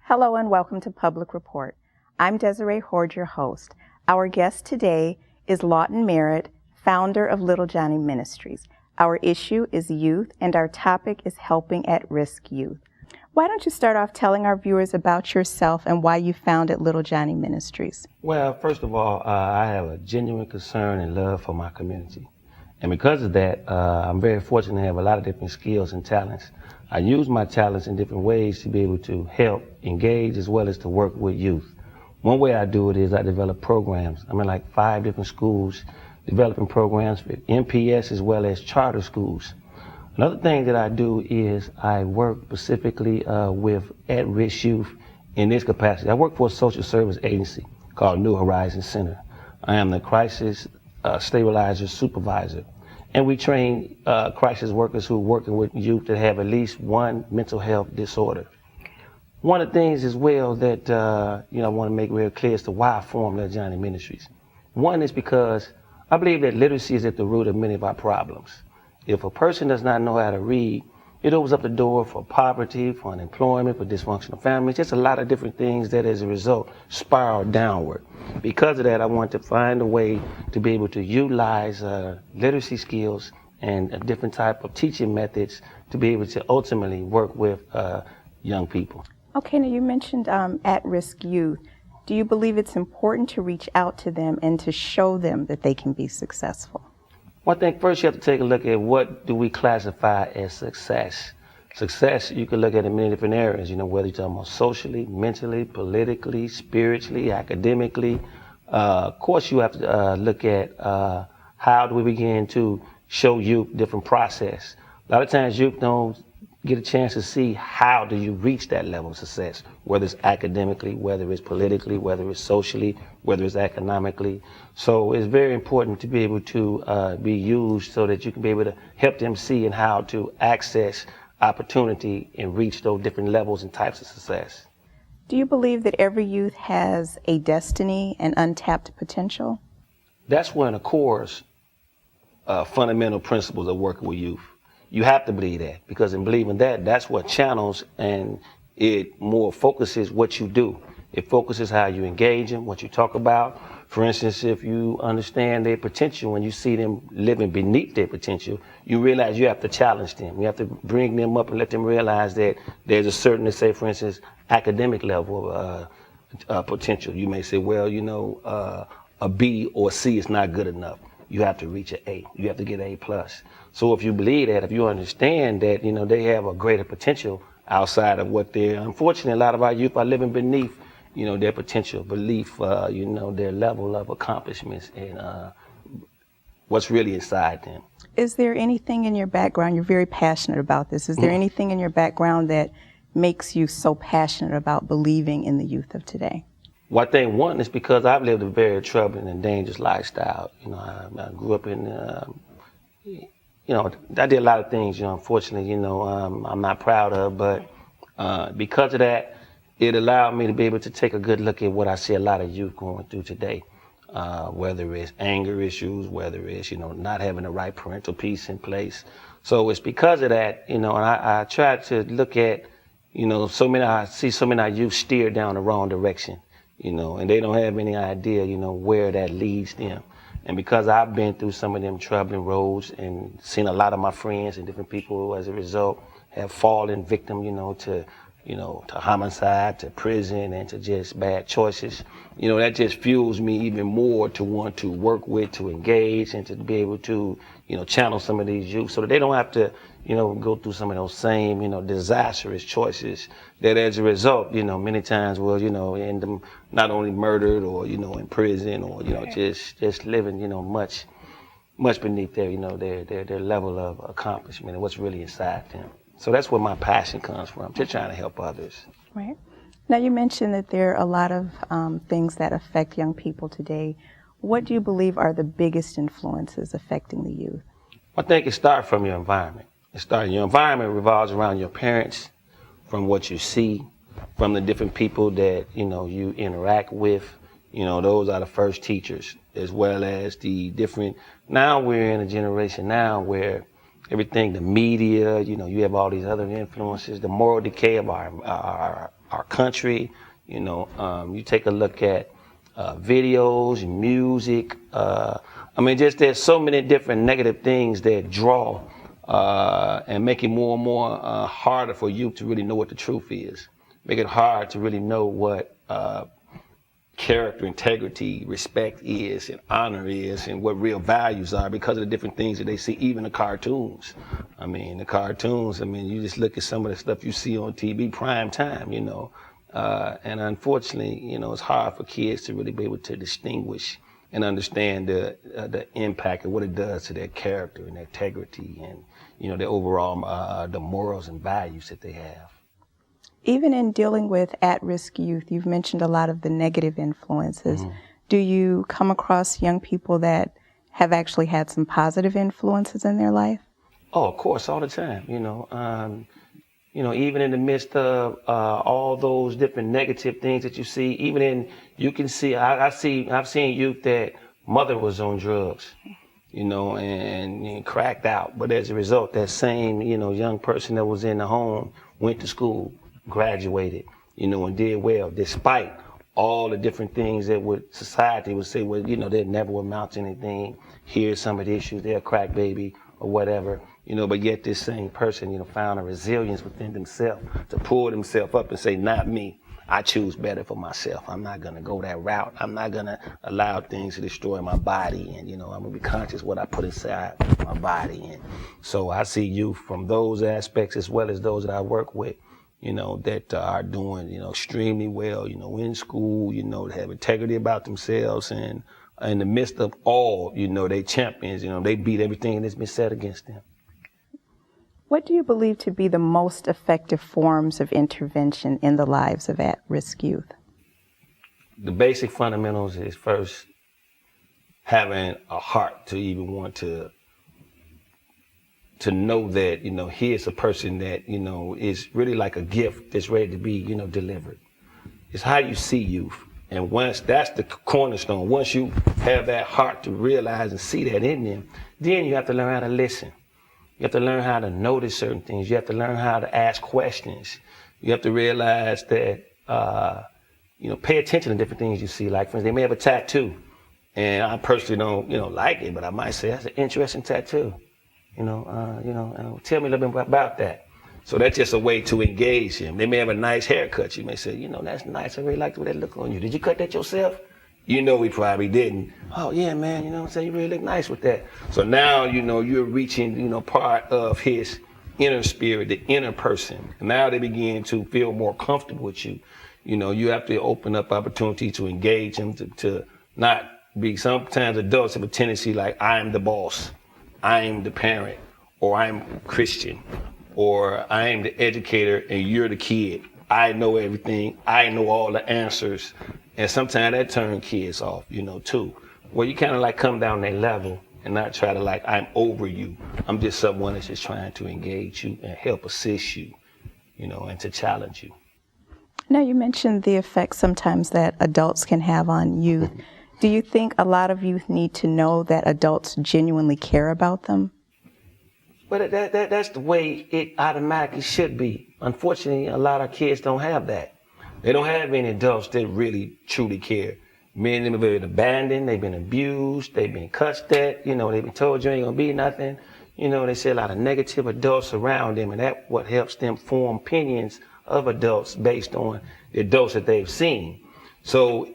Hello and welcome to Public Report. I'm Desiree Horde, your host. Our guest today is Lawton Merritt, founder of Little Johnny Ministries. Our issue is youth and our topic is helping at-risk youth. Why don't you start off telling our viewers about yourself and why you founded Little Johnny Ministries? Well, first of all, I have a genuine concern and love for my community. And because of that, I'm very fortunate to have a lot of different skills and talents. I use my talents in different ways to be able to help, engage, as well as to work with youth. One way I do it is I develop programs. I'm in like 5 different schools, developing programs for MPS as well as charter schools. Another thing that I do is I work specifically with at-risk youth in this capacity. I work for a social service agency called New Horizons Center. I am the crisis stabilizer supervisor. And we train crisis workers who are working with youth that have at least one mental health disorder. One of the things as well that I want to make real clear as to why I formed Little Johnny Ministries. One is because I believe that literacy is at the root of many of our problems. If a person does not know how to read, it opens up the door for poverty, for unemployment, for dysfunctional families, just a lot of different things that as a result spiral downward. Because of that, I want to find a way to be able to utilize literacy skills and a different type of teaching methods to be able to ultimately work with young people. Okay, now you mentioned at-risk youth. Do you believe it's important to reach out to them and to show them that they can be successful? Well, I think first you have to take a look at what do we classify as success. Success, you can look at in many different areas, whether you're talking about socially, mentally, politically, spiritually, academically. Of course, you have to look at how do we begin to show youth different process. A lot of times youth don't get a chance to see how do you reach that level of success, whether it's academically, whether it's politically, whether it's socially, whether it's economically. So it's very important to be able to be used so that you can be able to help them see and how to access opportunity and reach those different levels and types of success. Do you believe that every youth has a destiny and untapped potential? That's one of the core's fundamental principles of working with youth. You have to believe that, because in believing that, that's what channels and it more focuses what you do. It focuses how you engage them, what you talk about. For instance, if you understand their potential, when you see them living beneath their potential, you realize you have to challenge them. You have to bring them up and let them realize that there's a certain, let's say, for instance, academic level of potential. You may say, well, a B or a C is not good enough. You have to reach an A. You have to get an A+. So if you believe that, if you understand that, they have a greater potential outside of what they're, unfortunately, a lot of our youth are living beneath, their potential, belief, their level of accomplishments and what's really inside them. Is there anything in your background, you're very passionate about this, is there anything in your background that makes you so passionate about believing in the youth of today? Well, I think one is because I've lived a very troubling and dangerous lifestyle. I grew up in, I did a lot of things, unfortunately, I'm not proud of, but because of that, it allowed me to be able to take a good look at what I see a lot of youth going through today, whether it's anger issues, whether it's, not having the right parental peace in place. So it's because of that, and I try to look at, I see so many youth steer down the wrong direction. And they don't have any idea, where that leads them. And because I've been through some of them troubling roads and seen a lot of my friends and different people who, as a result, have fallen victim, to homicide, to prison, and to just bad choices, that just fuels me even more to want to work with, to engage, and to be able to, channel some of these youth so that they don't have to, go through some of those same, disastrous choices that as a result, many times will, end them not only murdered or, in prison or, just living, much beneath their, their level of accomplishment and what's really inside them. So that's where my passion comes from, just trying to help others. Right. Now you mentioned that there are a lot of things that affect young people today. What do you believe are the biggest influences affecting the youth? I think it starts from your environment. Your environment revolves around your parents, from what you see, from the different people that, you interact with. Those are the first teachers, as well as the different, now we're in a generation now where everything, the media, you have all these other influences, the moral decay of our our country. You take a look at videos, music. Just there's so many different negative things that draw and make it more and more harder for youth to really know what the truth is. Make it hard to really know what character, integrity, respect is, and honor is, and what real values are, because of the different things that they see, even the cartoons. You just look at some of the stuff you see on TV, prime time, and unfortunately, it's hard for kids to really be able to distinguish and understand the impact of what it does to their character and their integrity and, their overall, the morals and values that they have. Even in dealing with at-risk youth, you've mentioned a lot of the negative influences. Mm-hmm. Do you come across young people that have actually had some positive influences in their life? Oh, of course, all the time. Even in the midst of all those different negative things that you see, I've seen youth that mother was on drugs, and cracked out. But as a result, that same, young person that was in the home went to school, graduated, and did well, despite all the different things that society would say, well, they never amount to anything. Here's some of the issues, they're a crack baby or whatever, but yet this same person, found a resilience within themselves to pull themselves up and say, not me. I choose better for myself. I'm not going to go that route. I'm not going to allow things to destroy my body. And, I'm going to be conscious what I put inside my body. And so I see youth from those aspects as well as those that I work with, that are doing, extremely well, in school, they have integrity about themselves, and in the midst of all, they champions, they beat everything that's been said against them. What do you believe to be the most effective forms of intervention in the lives of at-risk youth? The basic fundamentals is first having a heart to even want to know that, here's a person that, is really like a gift that's ready to be, delivered. It's how you see youth. And once that's the cornerstone, once you have that heart to realize and see that in them, then you have to learn how to listen. You have to learn how to notice certain things. You have to learn how to ask questions. You have to realize that, pay attention to different things you see. Like, for instance, they may have a tattoo. And I personally don't, like it, but I might say, that's an interesting tattoo. Tell me a little bit about that. So that's just a way to engage him. They may have a nice haircut. You may say, that's nice. I really like the way that look on you. Did you cut that yourself? He probably didn't. Oh, yeah, man, you really look nice with that. So now, you're reaching, part of his inner spirit, the inner person. And now they begin to feel more comfortable with you. You have to open up opportunity to engage him, to not be, sometimes adults have a tendency like, I'm the boss, I'm the parent, or I'm Christian, or I am the educator and you're the kid. I know everything. I know all the answers. And sometimes that turns kids off, too. Where you kind of like come down their level and not try to like, I'm over you. I'm just someone that's just trying to engage you and help assist you, and to challenge you. Now, you mentioned the effects sometimes that adults can have on youth. Do you think a lot of youth need to know that adults genuinely care about them? But that's the way it automatically should be. Unfortunately, a lot of kids don't have that. They don't have any adults that really, truly care. Many of them have been abandoned, they've been abused, they've been cussed at, they've been told you ain't gonna be nothing. They say a lot of negative adults around them, and that's what helps them form opinions of adults based on the adults that they've seen. So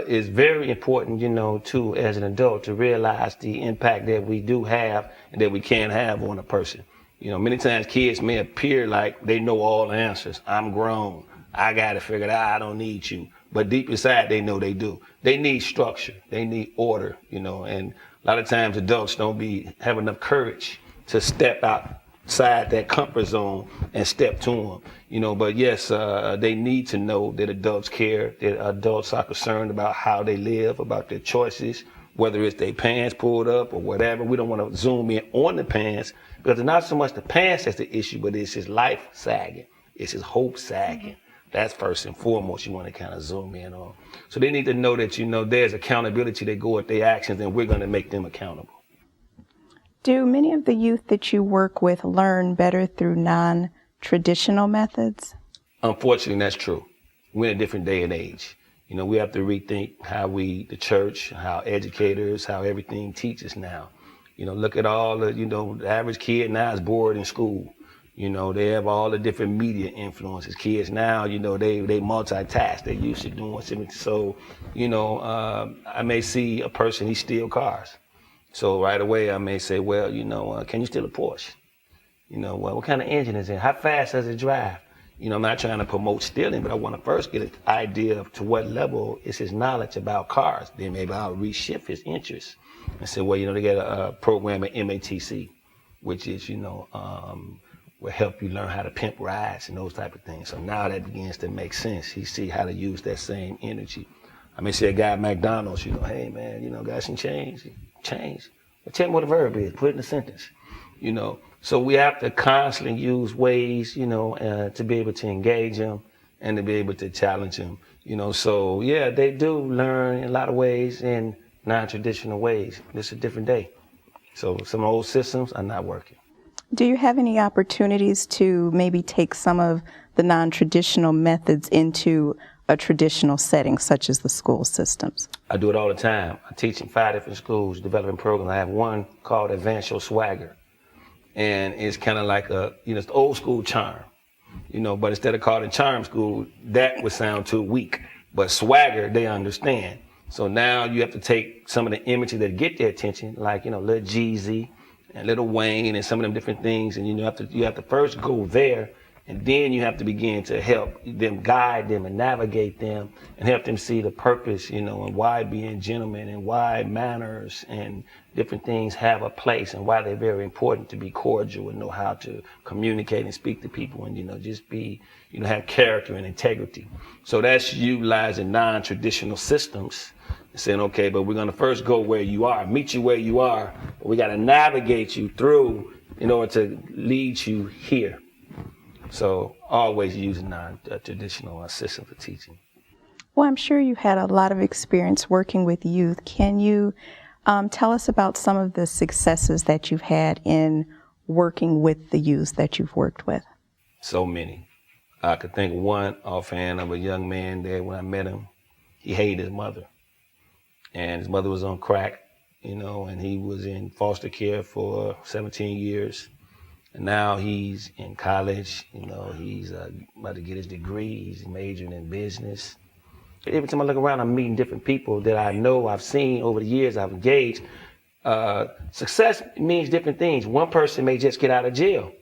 it's very important, too, as an adult to realize the impact that we do have and that we can have on a person. Many times kids may appear like they know all the answers. I'm grown. I got it figured out. I don't need you. But deep inside, they know they do. They need structure. They need order, and a lot of times adults don't have enough courage to step outside that comfort zone and step to them, but yes, they need to know that adults care, that adults are concerned about how they live, about their choices, whether it's their pants pulled up or whatever. We don't want to zoom in on the pants because it's not so much the pants that's the issue, but it's his life sagging. It's his hope sagging. Mm-hmm. That's first and foremost you want to kind of zoom in on. So they need to know that, there's accountability. They go with their actions and we're going to make them accountable. Do many of the youth that you work with learn better through non-traditional methods? Unfortunately, that's true. We're in a different day and age. You know, we have to rethink how the church, how educators, how everything teaches now. You know, look at all the, the average kid now is bored in school. You know, they have all the different media influences. Kids now, they multitask. They're used to doing something. So, I may see a person, he steal cars. So right away, I may say, well, can you steal a Porsche? Well, what kind of engine is it? How fast does it drive? I'm not trying to promote stealing, but I want to first get an idea of to what level is his knowledge about cars. Then maybe I'll reshift his interest and say, well, they got a program at MATC, which is, will help you learn how to pimp rides and those type of things. So now that begins to make sense. He see how to use that same energy. I may say a guy at McDonald's, hey man, got some change. Well, tell me what the verb is. Put it in a sentence. So we have to constantly use ways, to be able to engage them and to be able to challenge them. So yeah, they do learn in a lot of ways in non-traditional ways. It's a different day. So some old systems are not working. Do you have any opportunities to maybe take some of the non-traditional methods into a traditional setting, such as the school systems? I do it all the time. I teach in 5 different schools, developing programs. I have one called Advance Your Swagger. And it's kind of like it's the old school charm, but instead of calling it charm school, that would sound too weak. But swagger, they understand. So now you have to take some of the imagery that get their attention, like, Lil Jeezy and Lil Wayne and some of them different things. And you have to first go there, and then you have to begin to help them, guide them and navigate them and help them see the purpose, and why being gentlemen and why manners and different things have a place and why they're very important to be cordial and know how to communicate and speak to people and, just be, have character and integrity. So that's utilizing non-traditional systems and saying, okay, but we're going to first go where you are, meet you where you are, but we got to navigate you through in order to lead you here. So always using non-traditional systems for teaching. Well, I'm sure you had a lot of experience working with youth. Can you tell us about some of the successes that you've had in working with the youth that you've worked with? So many. I could think of one offhand of a young man there when I met him. He hated his mother. And his mother was on crack, and he was in foster care for 17 years. And now he's in college, he's about to get his degree. He's majoring in business. Every time I look around, I'm meeting different people that I know, I've seen over the years, I've engaged. Success means different things. One person may just get out of jail.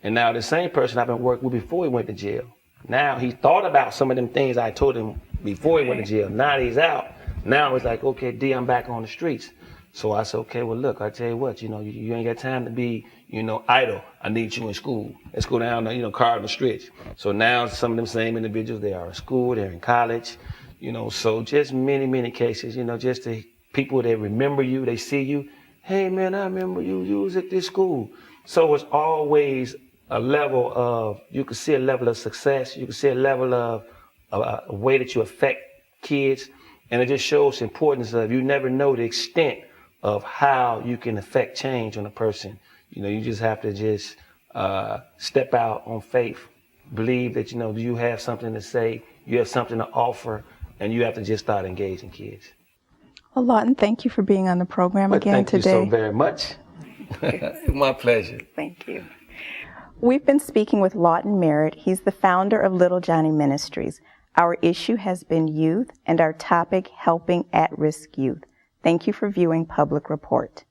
And now the same person I've been working with before he went to jail. Now he thought about some of them things I told him before he went to jail. Now he's out. Now it's like, okay, D, I'm back on the streets. So I said, okay, well, look, I tell you what, you ain't got time to be, idle. I need you in school. Let's go down the, Cardinal Street. So now some of them same individuals, they are in school, they're in college, so just many, many cases, just the people that remember you, they see you. Hey, man, I remember you was at this school. So it's always a level of, you can see a level of success. You can see a level of a way that you affect kids. And it just shows the importance of, you never know the extent of how you can affect change on a person. You just have to just step out on faith, believe that, you have something to say, you have something to offer, and you have to just start engaging kids. Well, Lawton, thank you for being on the program again today. Thank you so very much. My pleasure. Thank you. We've been speaking with Lawton Merritt. He's the founder of Little Johnny Ministries. Our issue has been youth, and our topic, helping at-risk youth. Thank you for viewing Public Report.